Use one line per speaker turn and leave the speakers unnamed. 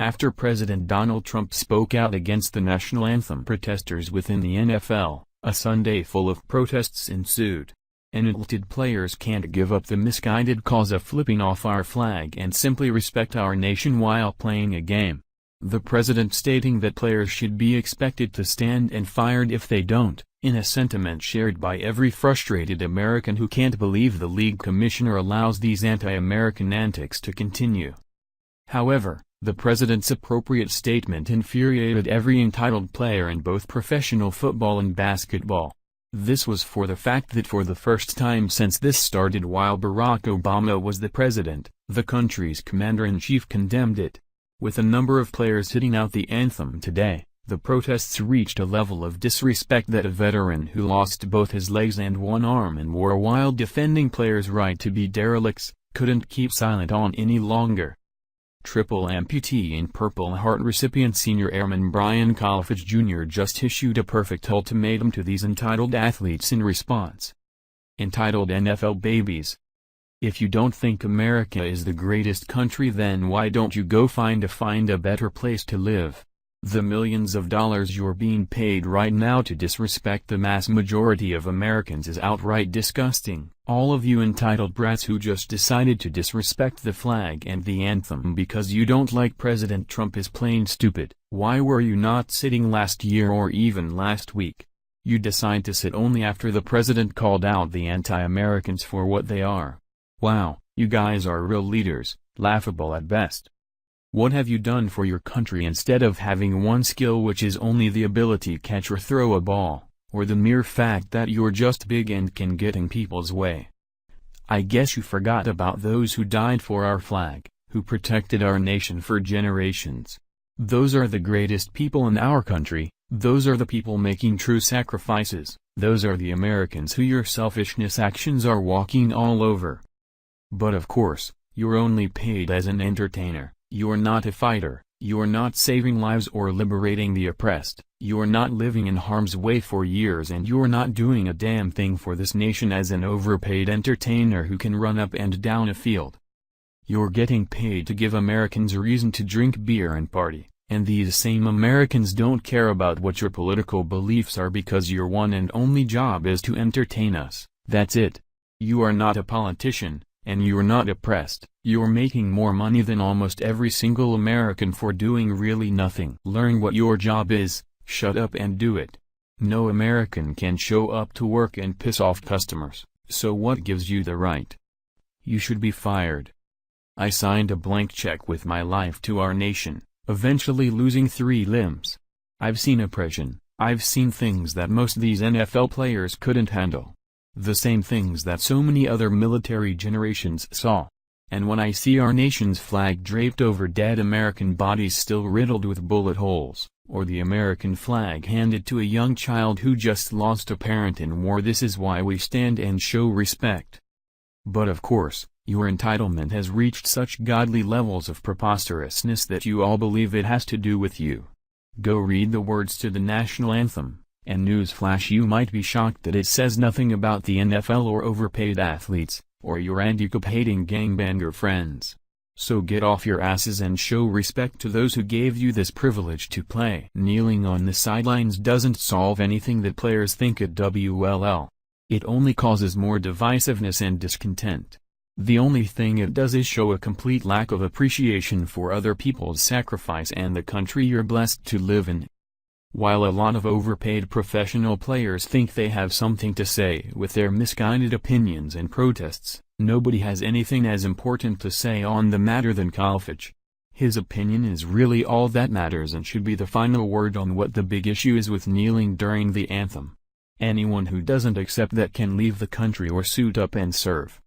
After President Donald Trump spoke out against the national anthem protesters within the NFL, a Sunday full of protests ensued. Enitlted players can't give up the misguided cause of flipping off our flag and simply respect our nation while playing a game. The president stating that players should be expected to stand and fired if they don't, in a sentiment shared by every frustrated American who can't believe the league commissioner allows these anti-American antics to continue. However, the president's appropriate statement infuriated every entitled player in both professional football and basketball. This was for the fact that for the first time since this started while Barack Obama was the president, the country's commander-in-chief condemned it. With a number of players hitting out the anthem today, the protests reached a level of disrespect that a veteran who lost both his legs and one arm and war while defending players' right to be derelicts, couldn't keep silent on any longer. Triple amputee and Purple Heart recipient Senior Airman Brian Colfage Jr. just issued a perfect ultimatum to these entitled athletes in response. Entitled NFL babies. If you don't think America is the greatest country, then why don't you go find a better place to live? The millions of dollars you're being paid right now to disrespect the mass majority of Americans is outright disgusting. All of you entitled brats who just decided to disrespect the flag and the anthem because you don't like President Trump is plain stupid. Why were you not sitting last year or even last week? You decide to sit only after the president called out the anti-Americans for what they are. Wow, you guys are real leaders, laughable at best. What have you done for your country instead of having one skill, which is only the ability to catch or throw a ball, or the mere fact that you're just big and can get in people's way? I guess you forgot about those who died for our flag, who protected our nation for generations. Those are the greatest people in our country, those are the people making true sacrifices, those are the Americans who your selfishness actions are walking all over. But of course, you're only paid as an entertainer. You're not a fighter, you're not saving lives or liberating the oppressed, you're not living in harm's way for years, and you're not doing a damn thing for this nation as an overpaid entertainer who can run up and down a field. You're getting paid to give Americans a reason to drink beer and party, and these same Americans don't care about what your political beliefs are because your one and only job is to entertain us. That's it. You are not a politician. And you're not oppressed, you're making more money than almost every single American for doing really nothing. Learn what your job is, shut up and do it. No American can show up to work and piss off customers, so what gives you the right? You should be fired. I signed a blank check with my life to our nation, eventually losing 3 limbs. I've seen oppression, I've seen things that most of these NFL players couldn't handle. The same things that so many other military generations saw. And when I see our nation's flag draped over dead American bodies still riddled with bullet holes, or the American flag handed to a young child who just lost a parent in war, this is why we stand and show respect. But of course, your entitlement has reached such godly levels of preposterousness that you all believe it has to do with you. Go read the words to the national anthem. And newsflash, you might be shocked that it says nothing about the NFL or overpaid athletes, or your anti-cop-hating gangbanger friends. So get off your asses and show respect to those who gave you this privilege to play. Kneeling on the sidelines doesn't solve anything that players think it will. It only causes more divisiveness and discontent. The only thing it does is show a complete lack of appreciation for other people's sacrifice and the country you're blessed to live in. While a lot of overpaid professional players think they have something to say with their misguided opinions and protests, nobody has anything as important to say on the matter than Colfage. His opinion is really all that matters and should be the final word on what the big issue is with kneeling during the anthem. Anyone who doesn't accept that can leave the country or suit up and serve.